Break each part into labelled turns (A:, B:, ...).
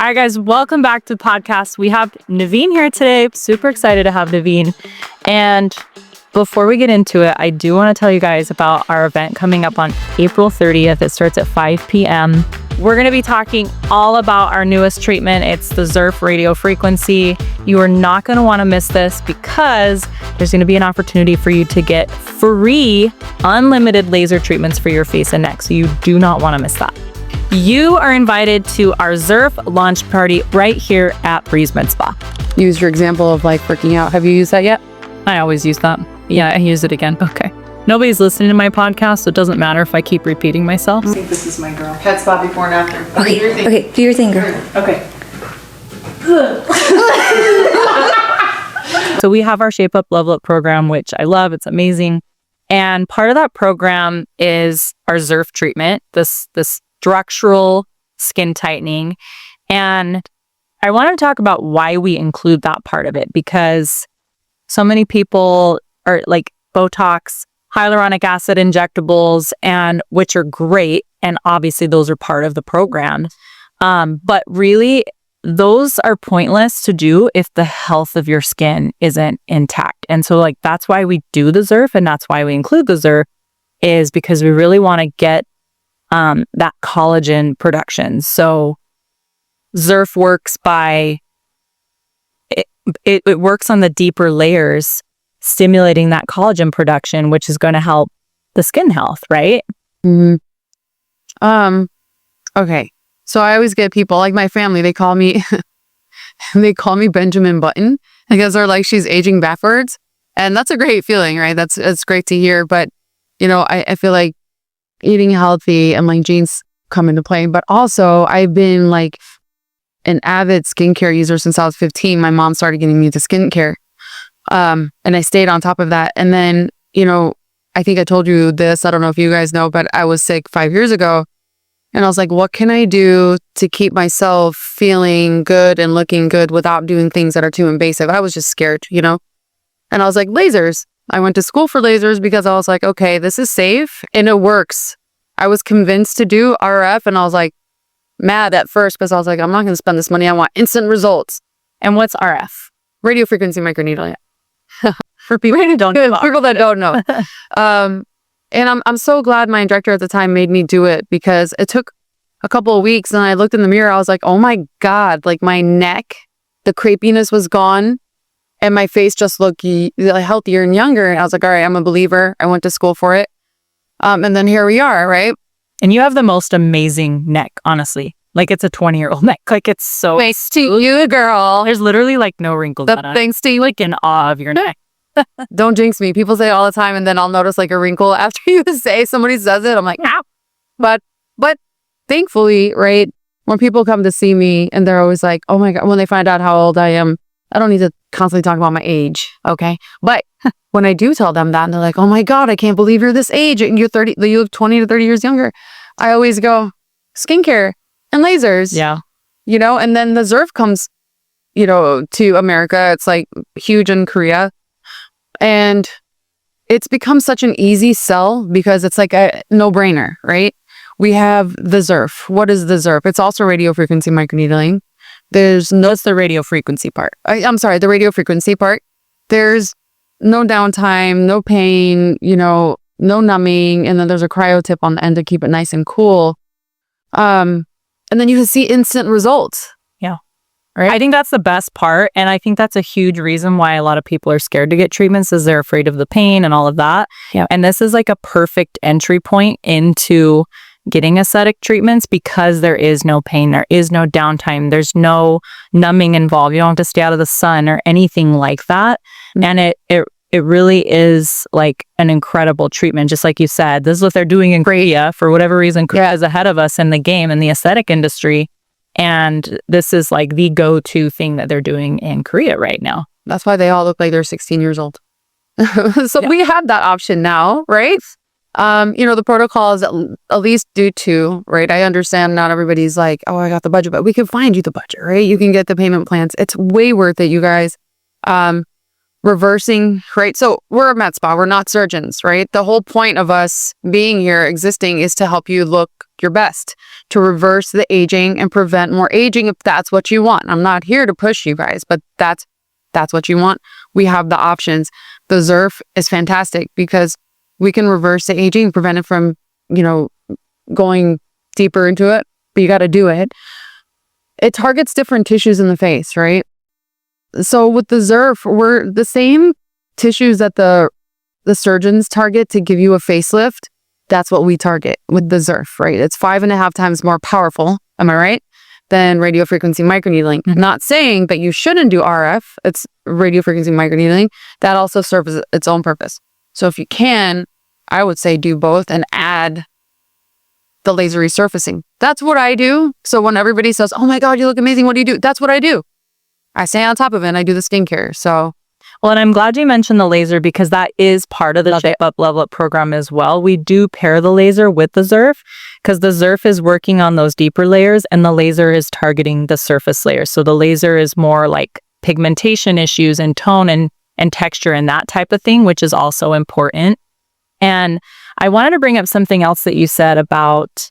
A: All right, guys, welcome back to the podcast. We have Neveen here today. Super excited to have Neveen. And before we get into it, I do want to tell you guys about our event coming up on April 30th. It starts at 5 p.m. We're going to be talking all about our newest treatment. It's the XERF radio frequency. You are not going to want to miss this because there's going to be an opportunity for you to get free, unlimited laser treatments for your face and neck. So you do not want to miss that. You are invited to our XERF launch party right here at Breeze Med Spa.
B: Use your example of like working out. Have you used that yet?
A: I always use that. Yeah, I use it again. Okay. Nobody's listening to my podcast, so it doesn't matter if I keep repeating myself.
B: I think this is my girl. Head spa before and after.
C: Okay, do your thing, girl.
B: Okay.
A: So we have our Shape Up, Level Up program, which I love. It's amazing. And part of that program is our XERF treatment, this structural skin tightening. And I want to talk about why we include that part of it, because so many people are like Botox, hyaluronic acid injectables, and which are great. And obviously those are part of the program. But really, those are pointless to do if the health of your skin isn't intact. And so like, that's why we do the XERF, and that's why we include the XERF, is because we really want to get that collagen production. So XERF works by, it works on the deeper layers, stimulating that collagen production, which is going to help the skin health, right?
B: Mm-hmm. Okay. So I always get people like my family, they call me Benjamin Button because they're like, she's aging backwards. And that's a great feeling, right? It's great to hear. But, you know, I feel like eating healthy and like genes come into play. But also I've been like an avid skincare user since I was 15. My mom started getting me the skincare. And I stayed on top of that. And then, you know, I think I told you this, I don't know if you guys know, but I was sick 5 years ago. And I was like, what can I do to keep myself feeling good and looking good without doing things that are too invasive? I was just scared, you know? And I was like, lasers. I went to school for lasers because I was like, okay, this is safe and it works. I was convinced to do RF and I was like mad at first because I was like, I'm not going to spend this money. I want instant results.
A: And what's RF?
B: Radio frequency microneedling.
A: For people that don't
B: know. And I'm so glad my injector at the time made me do it because it took a couple of weeks and I looked in the mirror. I was like, oh my God, like my neck, the crepiness was gone and my face just looked healthier and younger. And I was like, all right, I'm a believer. I went to school for it. And then here we are, right?
A: And you have the most amazing neck, honestly. Like it's a 20-year-old neck. Like it's so...
B: Thanks to you, girl.
A: There's literally like no wrinkles on it.
B: Thanks to you.
A: Like in awe of your neck.
B: Don't jinx me. People say it all the time and then I'll notice like a wrinkle after you say somebody says it. I'm like, ow. But thankfully, right, when people come to see me and they're always like, oh my God, when they find out how old I am, I don't need to constantly talk about my age, okay? But when I do tell them that and they're like, oh my God, I can't believe you're this age and you look 20 to 30 years younger. I always go, skincare and lasers.
A: Yeah.
B: You know, and then the XERF comes, you know, to America. It's like huge in Korea. And it's become such an easy sell because it's like a no-brainer, right? We have the XERF. What is the XERF? It's also radio frequency microneedling.
A: What's the radio frequency part?
B: I'm sorry, the radio frequency part. There's no downtime, no pain, you know, no numbing. And then there's a cryo tip on the end to keep it nice and cool. And then you can see instant results.
A: Yeah. Right. I think that's the best part. And I think that's a huge reason why a lot of people are scared to get treatments is they're afraid of the pain and all of that.
B: Yeah.
A: And this is like a perfect entry point into getting aesthetic treatments because there is no pain, there is no downtime, there's no numbing involved. You don't have to stay out of the sun or anything like that. Mm-hmm. And it really is like an incredible treatment. Just like you said, this is what they're doing in Korea. For whatever reason, Korea is ahead of us in the game in the aesthetic industry. And this is like the go-to thing that they're doing in Korea right now.
B: That's why they all look like they're 16 years old. So we have that option now, right? You know, the protocol is at least do 2, right? I understand not everybody's like, oh, I got the budget, but we can find you the budget, right? You can get the payment plans. It's way worth it, you guys. Reversing, right? So we're a med spa. We're not surgeons, right? The whole point of us being here, existing, is to help you look your best to reverse the aging and prevent more aging if that's what you want. I'm not here to push you guys, but that's what you want. We have the options. The XERF is fantastic because we can reverse the aging, prevent it from, going deeper into it, but you got to do it. It targets different tissues in the face, right? So with the XERF, we're the same tissues that the surgeons target to give you a facelift. That's what we target with the XERF, right? It's 5.5 times more powerful, am I right, than radiofrequency microneedling. Not saying that you shouldn't do RF. It's radiofrequency microneedling. That also serves its own purpose. So if you can, I would say do both and add the laser resurfacing. That's what I do. So when everybody says, oh my God, you look amazing, what do you do? That's what I do. I stay on top of it and I do the skincare. So,
A: well, and I'm glad you mentioned the laser because that is part of the Shape Up Level Up program as well. We do pair the laser with the XERF because the XERF is working on those deeper layers and the laser is targeting the surface layers. So the laser is more like pigmentation issues and tone and texture and that type of thing, which is also important. And I wanted to bring up something else that you said about,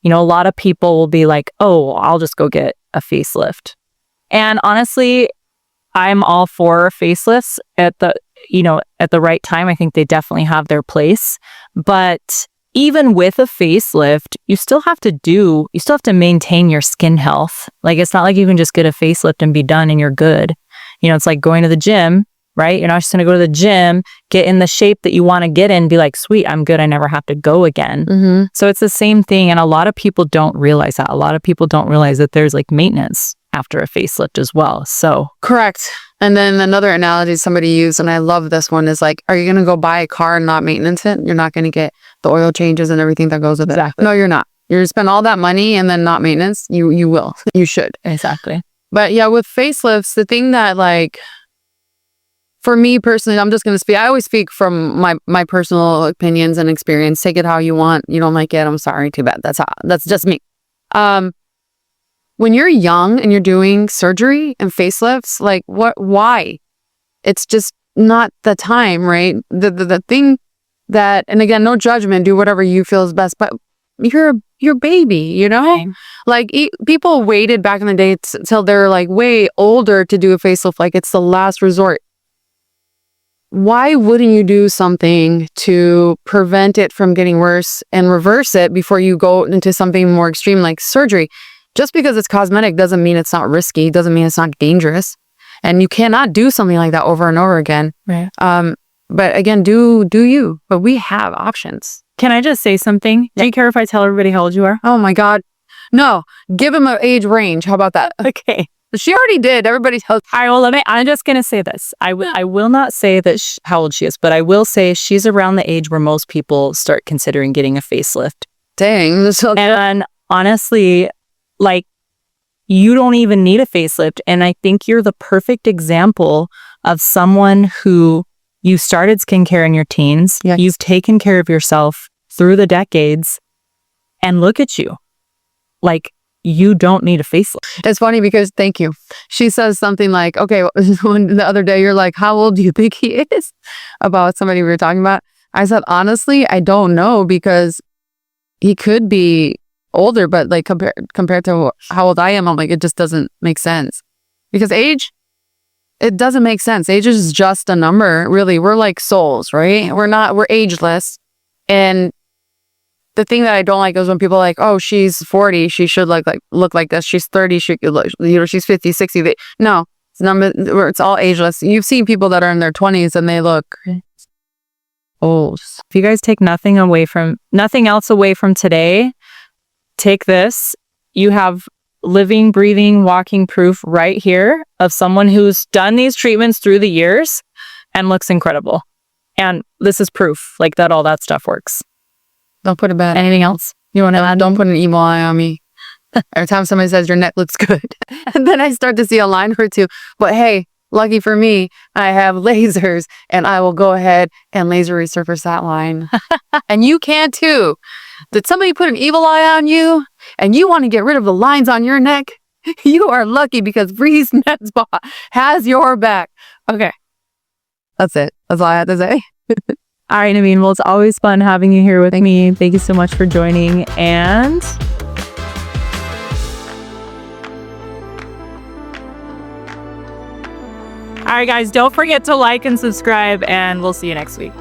A: a lot of people will be like, oh, I'll just go get a facelift. And honestly, I'm all for facelifts at the right time. I think they definitely have their place. But even with a facelift, you still have to maintain your skin health. Like, it's not like you can just get a facelift and be done and you're good. It's like going to the gym, right? You're not just going to go to the gym, get in the shape that you want to get in, be like, sweet, I'm good. I never have to go again.
B: mm-hmm.
A: So it's the same thing. And a lot of people don't realize that. A lot of people don't realize that there's like maintenance after a facelift as well. So
B: correct. And then another analogy somebody used, and I love this one, is like, are you going to go buy a car and not maintenance it? You're not going to get the oil changes and everything that goes with it. No, you're not. You're going to spend all that money and then not maintenance. You will. You should.
A: Exactly.
B: But yeah, with facelifts, the thing that for me personally, I'm just going to speak. I always speak from my personal opinions and experience. Take it how you want. You don't like it, I'm sorry. Too bad. That's just me. When you're young and you're doing surgery and facelifts, why? It's just not the time, right? The thing that, and again, no judgment, do whatever you feel is best, but you're your baby, Okay. People waited back in the day till they're way older to do a facelift. It's the last resort. Why wouldn't you do something to prevent it from getting worse and reverse it before you go into something more extreme like surgery? Just because it's cosmetic doesn't mean it's not risky, doesn't mean it's not dangerous. And you cannot do something like that over and over again.
A: Right.
B: But again, do you? But we have options.
A: Can I just say something? Do you care if I tell everybody how old you are?
B: Oh my God. No, give him an age range. How about that?
A: Okay.
B: She already did. Everybody tells.
A: All right, well, I'm just going to say this. I will not say that how old she is, but I will say she's around the age where most people start considering getting a facelift.
B: Dang.
A: And honestly, you don't even need a facelift. And I think you're the perfect example of someone who you started skincare in your teens.
B: Yes.
A: You've taken care of yourself through the decades. And look at you. You don't need a facelift.
B: It's funny because, thank you. She says something like, okay, when the other day you're like, how old do you think he is? About somebody we were talking about. I said, honestly, I don't know because he could be older, but compared to how old I am, I'm it just doesn't make sense. Because age, it doesn't make sense. Age is just a number, really. We're like souls, right? We're ageless. And the thing that I don't like is when people are like, oh, she's 40, she should look like this. She's 30, she could look, she's 50, 60. No, it's all ageless. You've seen people that are in their 20s and they look old.
A: If you guys take nothing else away from today, take this. You have living, breathing, walking proof right here of someone who's done these treatments through the years and looks incredible. And this is proof that all that stuff works.
B: Don't put it bad.
A: Anything else you want to add?
B: Don't put an evil eye on me. Every time somebody says your neck looks good, and then I start to see a line or two. But hey, lucky for me, I have lasers, and I will go ahead and laser resurface that line. And you can too. Did somebody put an evil eye on you, and you want to get rid of the lines on your neck? You are lucky because Breeze Net Spa has your back. Okay, that's it. That's all I have to say.
A: All right, Neveen. Well, it's always fun having you here with me. Thank you so much for joining. And all right, guys, don't forget to like and subscribe, and we'll see you next week.